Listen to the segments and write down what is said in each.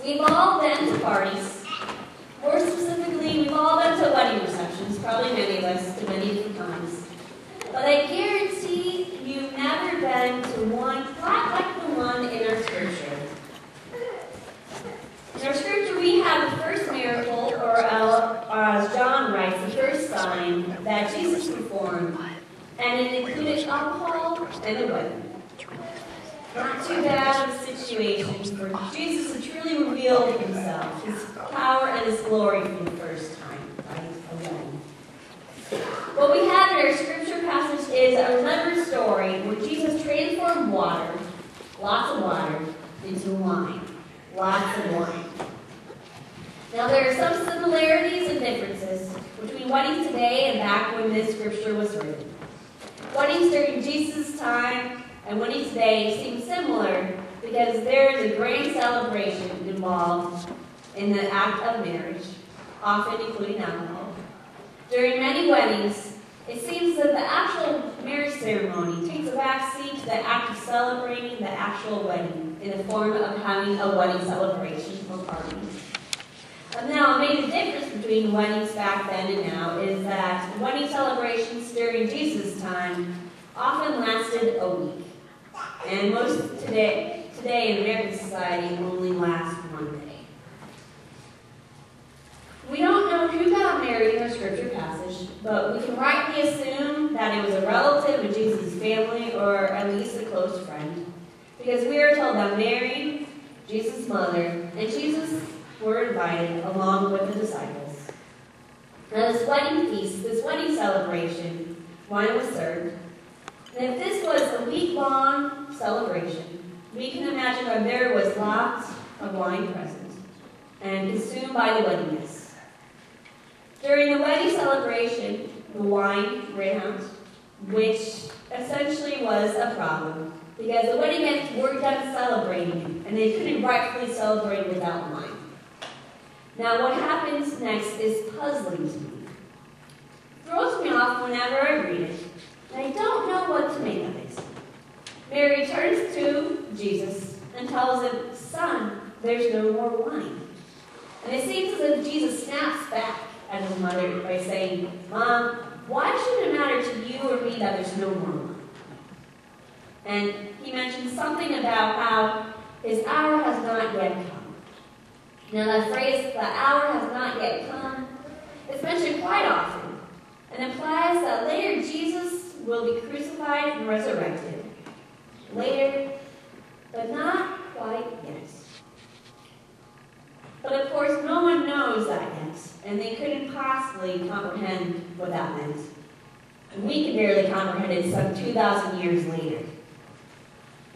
We've all been to parties. More specifically, we've all been to wedding receptions, probably many of us, to many different kinds. But I guarantee you've never been to one quite like the one in our scripture. In our scripture, we have the first miracle, or as John writes, the first sign that Jesus performed, and it included alcohol and a wedding. Not too bad of a situation for Jesus to truly reveal himself, his power and his glory for the first time, right? A wedding. What we have in our scripture passage is a remembered story where Jesus transformed water, lots of water, into wine. Lots of wine. Now there are some similarities and differences between weddings today and back when this scripture was written. Weddings during Jesus' time and weddings today seem similar because there is a grand celebration involved in the act of marriage, often including alcohol. During many weddings, it seems that the actual marriage ceremony takes a backseat to the act of celebrating the actual wedding in the form of having a wedding celebration or party. Now, a major difference between weddings back then and now is that wedding celebrations during Jesus' time often lasted a week. And most today in American society only last one day. We don't know who got married in our scripture passage, but we can rightly assume that it was a relative of Jesus' family or at least a close friend. Because we are told that Mary, Jesus' mother, and Jesus were invited along with the disciples. Now this wedding feast, this wedding celebration, wine was served. And if this was a week-long celebration, we can imagine that there was lots of wine present and consumed by the wedding guests. During the wedding celebration, the wine ran out, which essentially was a problem because the wedding guests weren't done celebrating and they couldn't rightfully celebrate without wine. Now what happens next is puzzling to me. It throws me off whenever I read it. I don't know what to make of it. Mary turns to Jesus and tells him, "Son, there's no more wine." And it seems as if Jesus snaps back at his mother by saying, "Mom, why should it matter to you or me that there's no more wine?" And he mentions something about how his hour has not yet come. Now that phrase, "the hour has not yet come," is mentioned quite often and implies that later Jesus will be crucified and resurrected. Later, but not quite yet. But of course, no one knows that yet, and they couldn't possibly comprehend what that meant. And we can barely comprehend it some 2,000 years later.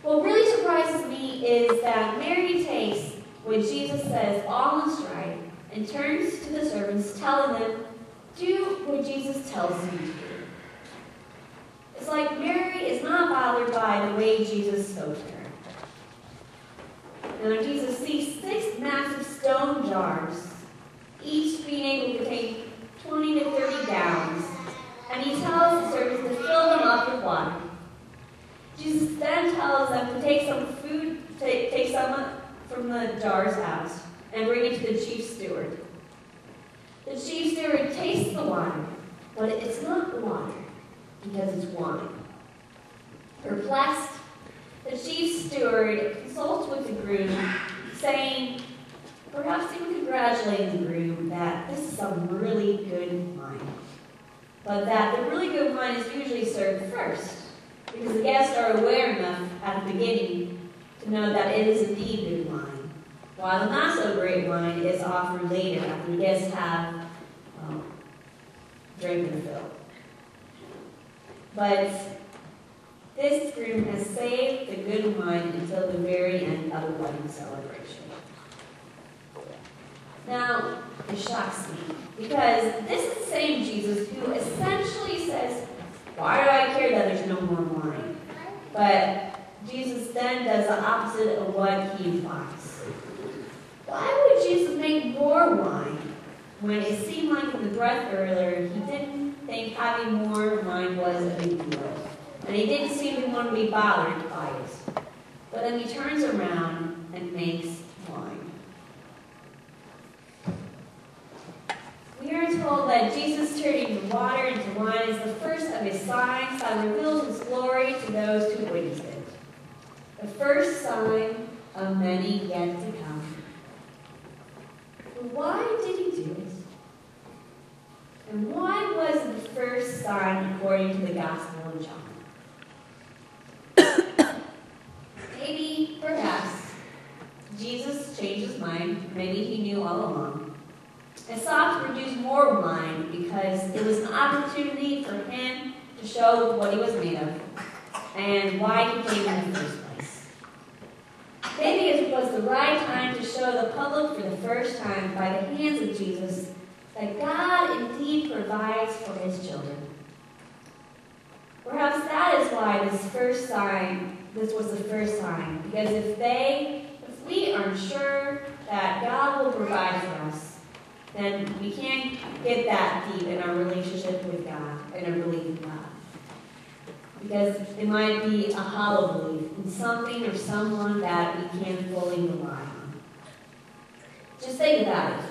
What really surprises me is that Mary takes what Jesus says all in stride and turns to the servants, telling them, "Do what Jesus tells you to do." It's like Mary is not bothered by the way Jesus spoke to her. Now Jesus sees 6 massive stone jars, each being able to contain 20 to 30 gallons, and he tells the servants to fill them up with water. Jesus then tells them to take some food, take some from the jars out, and bring it to the chief steward. The chief steward tastes the water, but it's not water, because it's wine. Perplexed, the chief steward consults with the groom, saying, perhaps even congratulating the groom that this is some really good wine. But that the really good wine is usually served first, because the guests are aware enough at the beginning to know that it is indeed good wine, while the not-so-great wine is offered later after the guests have drank their fill. But this groom has saved the good wine until the very end of the wedding celebration. Now, it shocks me, because this is the same Jesus who essentially says, "Why do I care that there's no more wine?" But Jesus then does the opposite of what he implies. Why would Jesus make more wine when it seemed like in the breath earlier he didn't think having more wine was a big deal? And he didn't seem to want to be bothered by it. But then he turns around and makes wine. signs that revealed his glory to those who witnessed it. The first sign of many yet to come. But why did he do it? And why was it the first sign according to the Gospel of John? Maybe, perhaps, Jesus changed his mind. Maybe he knew all along. And sought to produce more wine because it was an opportunity for him to show what he was made of and why he came in the first place. Maybe it was the right time to show the public for the first time by the hands of Jesus that God indeed provides for his children. Perhaps that is why this was the first sign, because if we aren't sure that God will provide for us, then we can't get that deep in our relationship with God and our belief in God. Because it might be a hollow belief in something or someone that we can't fully rely on. Just think about it.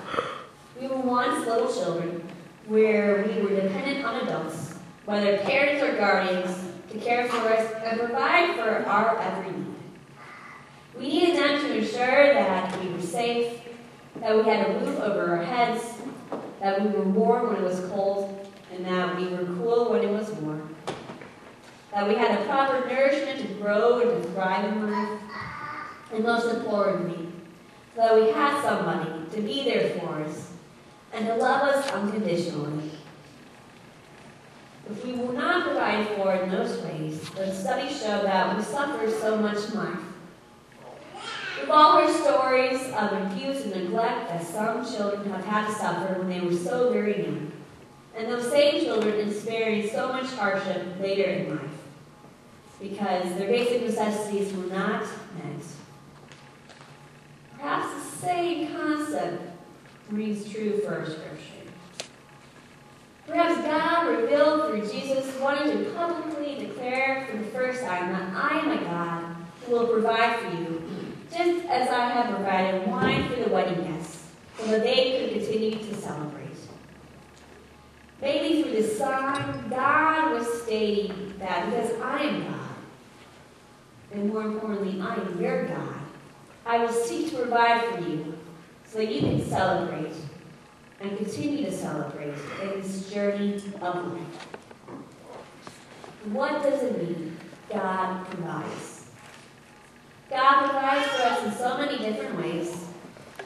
We were once little children where we were dependent on adults, whether parents or guardians, to care for us and provide for our every need. We needed them to ensure that we were safe, that we had a roof over our heads, that we were warm when it was cold, and that we were cool when it was warm. That we had the proper nourishment to grow and to thrive in life, and most importantly, that we had somebody to be there for us and to love us unconditionally. If we were not provided for in those ways, then studies show that we suffer so much in life. We've all heard stories of abuse and neglect that some children have had to suffer when they were so very young. And those same children experience so much hardship later in life because their basic necessities were not met. Perhaps the same concept rings true for our Scripture. Perhaps God, revealed through Jesus, wanted to publicly declare for the first time that I am a God who will provide for you, just as I have provided wine for the wedding guests, so that they could continue to celebrate. Maybe through this sign, God was stating that because I am God, and more importantly, I am your God, I will seek to provide for you so that you can celebrate and continue to celebrate in this journey of life. What does it mean? God provides. God provides for us in so many different ways.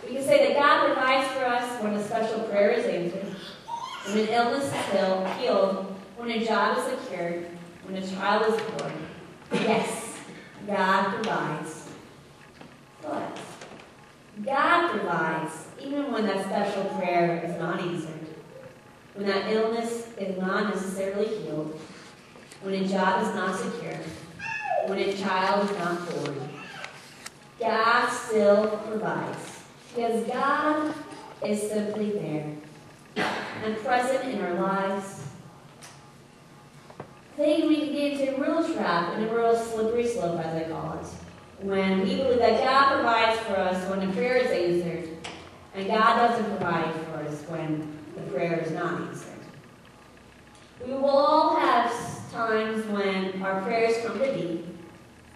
We can say that God provides for us when a special prayer is answered, when an illness is healed, when a job is secured, when a child is born. Yes, God provides. But God provides even when that special prayer is not answered, when that illness is not necessarily healed, when a job is not secure, when a child is not born. God still provides, because God is simply there and present in our lives. I think we can get into a real trap and a real slippery slope, as I call it, when we believe that God provides for us when the prayer is answered, and God doesn't provide for us when the prayer is not answered. We will all have times when our prayers come to be,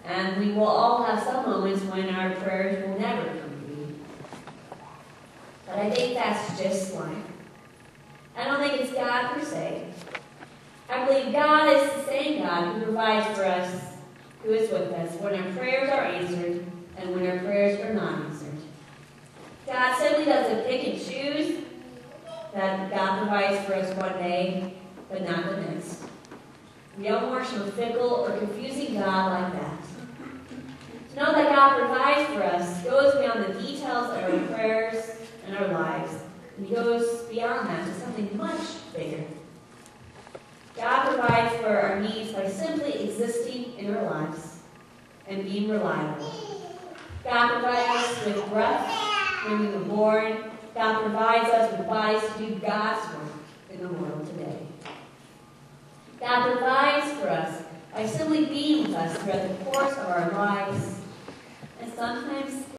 and we will all have some moments when our prayers will never come to be. But I think that's just life. I don't think it's God per se. I believe God is the same God who provides for us, who is with us when our prayers are answered and when our prayers are not answered. God simply doesn't pick and choose that God provides for us one day, but not the next. We don't worship a fickle or confusing God like that. To know that God provides for us goes beyond the details of our prayers and our lives, and He goes beyond that to something much bigger. God provides for our needs by simply existing in our lives and being reliable. God provides us with breath when we were born. God provides us with bodies to do God's work in the world today. God provides for us by simply being with us throughout the course of our lives. And sometimes